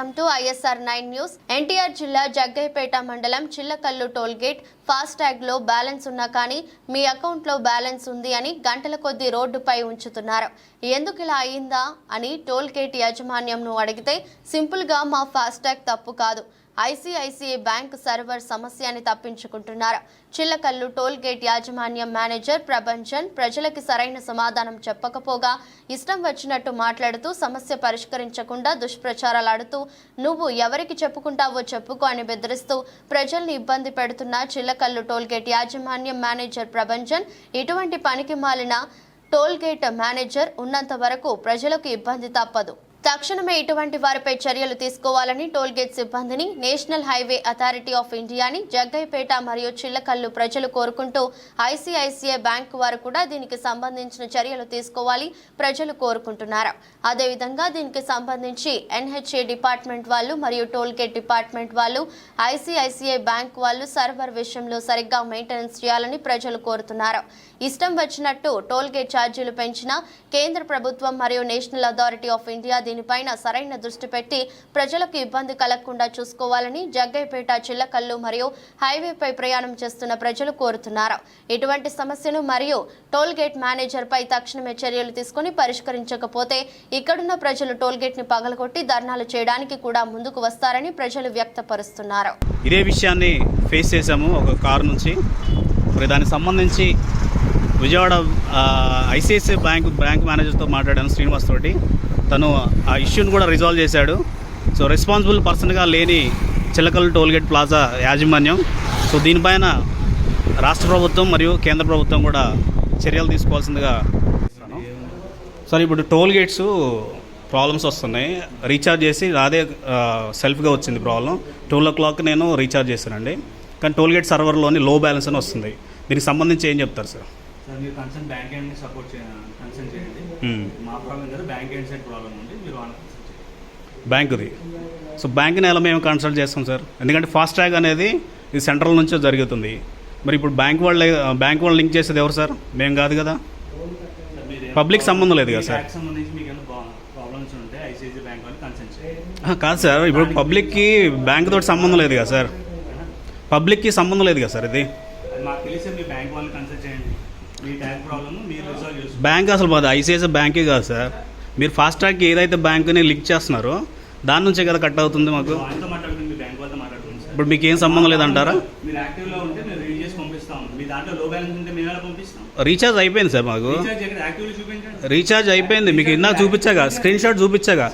Welcome to ISR 9 news. NTR జిల్లా జగ్గయ్యపేట మండలం Chillakallu toll gate FASTag లో బ్యాలెన్స్ ఉన్నా కానీ మీ అకౌంట్ లో బ్యాలెన్స్ ఉంది అని గంటల కొద్దీ రోడ్డుపై ఉంచుతున్నారు. ఎందుకు ఇలా అయిందా అని టోల్ గేట్ యాజమాన్యంను అడిగితే సింపుల్ గా మా ఫాస్టాగ్ తప్పు కాదు, ICICI బ్యాంక్ సర్వర్ సమస్య అని తప్పించుకుంటున్నారు. చిల్లకల్లు టోల్ గేట్ యాజమాన్యం మేనేజర్ ప్రభంజన్ ప్రజలకు సరైన సమాధానం చెప్పకపోగా ఇష్టం వచ్చినట్టు మాట్లాడుతూ సమస్య పరిష్కరించకుండా దుష్ప్రచారాలు ఆడుతూ నువ్వు ఎవరికి చెప్పుకుంటావో చెప్పుకో అని బెదిరిస్తూ ప్రజల్ని ఇబ్బంది పెడుతున్న చిల్లకల్లు టోల్ గేట్ యాజమాన్యం మేనేజర్ ప్రభంజన్ ఇటువంటి పనికి మాలిన టోల్ గేట్ మేనేజర్ ఉన్నంత వరకు ప్రజలకు ఇబ్బంది తప్పదు. తక్షణమే ఇటువంటి వారిపై చర్యలు తీసుకోవాలని టోల్ గేట్ సిబ్బందిని, నేషనల్ హైవే అథారిటీ ఆఫ్ ఇండియాని, జగ్గయ్యపేట మరియు చిల్లకల్లు ప్రజలు కోరుకుంటూ ICICI బ్యాంక్ వారు కూడా దీనికి సంబంధించిన చర్యలు తీసుకోవాలి ప్రజలు కోరుకుంటున్నారు. అదేవిధంగా దీనికి సంబంధించి NHA డిపార్ట్మెంట్ వాళ్ళు మరియు టోల్ గేట్ డిపార్ట్మెంట్ వాళ్ళు ICICI బ్యాంక్ వాళ్ళు సర్వర్ విషయంలో సరిగ్గా మెయింటెనెన్స్ చేయాలని ప్రజలు కోరుతున్నారు. ఇష్టం వచ్చినట్టు టోల్ గేట్ ఛార్జీలు పెంచిన కేంద్ర ప్రభుత్వం మరియు నేషనల్ అథారిటీ ఆఫ్ ఇండియా దీనిపైన సరైన దృష్టి పెట్టి ప్రజలకు ఇబ్బంది కలగకుండా చూసుకోవాలని జగ్గయ్యపేట, చిల్లకల్లు మరియు హైవేపై ప్రయాణం చేస్తున్న ప్రజలు కోరుతున్నారు. ఇటువంటి సమస్యను మరియు టోల్ గేట్ మేనేజర్ పై తక్షణమే చర్యలు తీసుకుని పరిష్కరించకపోతే ఇక్కడున్న ప్రజలు టోల్ గేట్ ని పగలగొట్టి ధర్నాలు చేయడానికి కూడా ముందుకు వస్తారని ప్రజలు వ్యక్తపరుస్తున్నారు. ఇదే విషయాన్ని ఫేస్ చేశాము ఒక కారు నుంచి. మరి దానికి సంబంధించి విజయవాడ ICICI బ్యాంక్ మేనేజర్తో మాట్లాడాను, శ్రీనివాస్ తోటి. తను ఆ ఇష్యూని కూడా రిజాల్వ్ చేశాడు. సో రెస్పాన్సిబుల్ పర్సన్గా లేని చిల్లకల్లు టోల్గేట్ ప్లాజా యాజమాన్యం, సో దీనిపైన రాష్ట్ర ప్రభుత్వం మరియు కేంద్ర ప్రభుత్వం కూడా చర్యలు తీసుకోవాల్సిందిగా. సార్, ఇప్పుడు టోల్ గేట్స్ ప్రాబ్లమ్స్ వస్తున్నాయి. రీఛార్జ్ చేసి అదే సెల్ఫ్గా వచ్చింది ప్రాబ్లం. 12 o'clock నేను రీఛార్జ్ చేశానండి, కానీ టోల్ గేట్ సర్వర్లోని లో బ్యాలెన్స్ అని వస్తుంది. దీనికి సంబంధించి ఏం చెప్తారు సార్? సార్, మీరు కన్సర్న్ బ్యాంక్ ఎండ్ని కన్సర్న్ చేయండి. మా ప్రాబ్లం కదా, బ్యాంక్ ఎండ్ సైడ్ ప్రాబ్లం ఉంది, మీరు బ్యాంకుది. సో బ్యాంక్ని ఎలా మేము కన్సల్ట్ చేస్తాం సార్? ఎందుకంటే ఫాస్టాగ్ అనేది ఇది సెంట్రల్ నుంచే జరుగుతుంది. మరి ఇప్పుడు బ్యాంక్ వాళ్ళు లింక్ చేసేది ఎవరు సార్? మేము కాదు కదా, పబ్లిక్ సంబంధం లేదు కదా సార్. ప్రాబ్లమ్స్ ఉంటే ICICI బ్యాంక్ వాళ్ళు కన్సర్న్ చేయండి. కాదు సార్, ఇప్పుడు పబ్లిక్కి బ్యాంక్ తోటి సంబంధం లేదు కదా సార్, పబ్లిక్కి సంబంధం లేదు కదా సార్. ఇది మాకు తెలిసే మీ బ్యాంక్ వాళ్ళని కన్సల్ట్ చేయండి. మీ ట్యాగ్ ప్రాబ్లమ్ మీరు రిజాల్వ్ చేస్తారు. బ్యాంక్ అసలు మాది ICICI బ్యాంకే కాదు సార్. మీరు ఫాస్టాగ్కి ఏదైతే బ్యాంకుని లింక్ చేస్తున్నారో దాని నుంచే కదా కట్ అవుతుంది మాకు. వాళ్ళతో మాట్లాడుతుంది, మీ బ్యాంక్ వాళ్ళతో మాట్లాడుతుంది సార్. ఇప్పుడు మీకు ఏం సంబంధం లేదంటారా? మీరు యాక్టివ్లో ఉంటే మేము రీడ్ చేసి పంపిస్తాం. మీ దాంట్లో లో బ్యాలెన్స్ ఉంటే మేము ఎలా పంపిస్తాం? రీఛార్జ్ అయిపోయింది సార్ మాకు. యాక్టివ్లో చూపించండి. రీఛార్జ్ అయిపోయింది, మీకు ఇందాక చూపించాగా, స్క్రీన్ షాట్ చూపించాగా.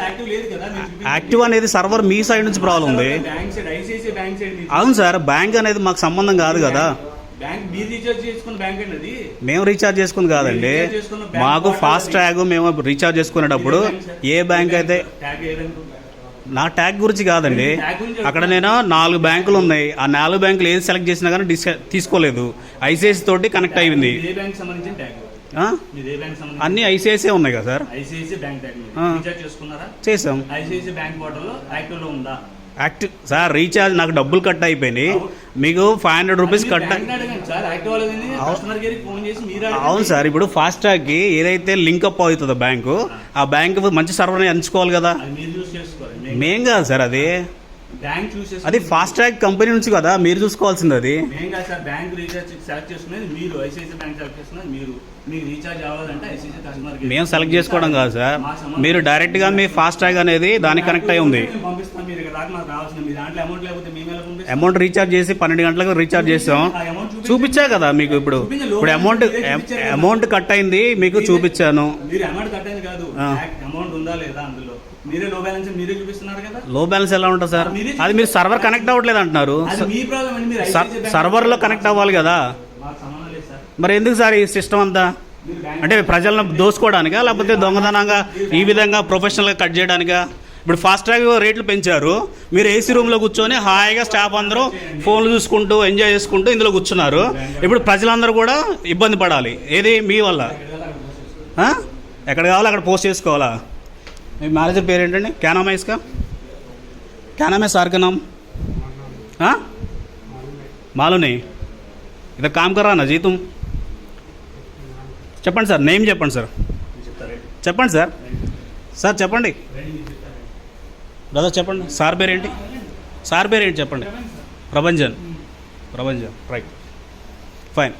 యాక్టివ్ లేదు కదా, యాక్టివ్ అనేది సర్వర్ మీ సైడ్ నుంచి ప్రాబ్లం ఉంది. Bank side ICICI bank side. అవును సార్, బ్యాంక్ అనేది మాకు సంబంధం కాదు కదా. బ్యాంక్ మీరు రీఛార్జ్ చేసుకున్న బ్యాంక్ అండి. మేము రీఛార్జ్ చేసుకుంది కాదండి, మాకు ఫాస్టాగ్ మేము రీఛార్జ్ చేసుకునేటప్పుడు ఏ బ్యాంక్ అయితే, నా ట్యాగ్ గురించి కాదండి. అక్కడ నేను 4 బ్యాంకులు ఉన్నాయి, ఆ 4 బ్యాంకులు ఏది సెలెక్ట్ చేసినా కానీ తీసుకోలేదు. ICICI తోటి కనెక్ట్ అయింది. అన్ని ICICI ఉన్నాయి కదా సార్. చేసాం. యాక్టివ్ సార్, రీఛార్జ్ నాకు డబ్బులు కట్ అయిపోయినాయి, మీకు 500 రూపీస్ కట్. అవును సార్, ఇప్పుడు ఫాస్టాగ్కి ఏదైతే లింకప్ అవుతుందో బ్యాంకు, ఆ బ్యాంకు మంచి సర్వర్ని ఎంచుకోవాలి కదా. మేం కాదు సార్, అది ఫాస్టాగ్ కంపెనీ నుంచి కదా మీరు చూసుకోవాల్సింది. అది మేము సెలెక్ట్ చేసుకోవడం కాదు సార్, మీరు డైరెక్ట్గా మీ ఫాస్టాగ్ అనేది దానికి కనెక్ట్ అయి ఉంది. అమౌంట్ రీఛార్జ్ చేసి 12 గంటలకు రీఛార్జ్ చేసాం, చూపించా కదా మీకు. ఇప్పుడు అమౌంట్ కట్ అయింది, మీకు చూపించాను. లో బ్యాలెన్స్ ఎలా ఉంటుంది సార్? అది మీరు సర్వర్ కనెక్ట్ అవ్వట్లేదు అంటున్నారు. సర్వర్లో కనెక్ట్ అవ్వాలి కదా. మరి ఎందుకు సార్ ఈ సిస్టమ్ అంతా? అంటే ప్రజలను దోసుకోవడానికా, లేకపోతే దొంగతనంగా ఈ విధంగా ప్రొఫెషనల్గా కట్ చేయడానికా? ఇప్పుడు ఫాస్టాగ్ రేట్లు పెంచారు, మీరు AC రూమ్లో కూర్చొని హాయిగా స్టాఫ్ అందరూ ఫోన్లు చూసుకుంటూ ఎంజాయ్ చేసుకుంటూ ఇందులో కూర్చున్నారు. ఇప్పుడు ప్రజలందరూ కూడా ఇబ్బంది పడాలి. ఏది మీ వల్ల? ఎక్కడ కావాలో అక్కడ పోస్ట్ చేసుకోవాలా? మీ మేనేజర్ పేరు ఏంటండి? क्या नाम है इसका? क्या नाम है सर का नाम? हाँ, मालूम नहीं. इधर काम कर रहा ना जी तुम? చెప్పండి సార్, నేమ్ చెప్పండి సార్. చెప్పండి సార్. సార్ చెప్పండి. బ్రదర్ చెప్పండి, సార్ పేరేంటి? సార్ పేరేంటి చెప్పండి. ప్రభంజన్. Right, fine.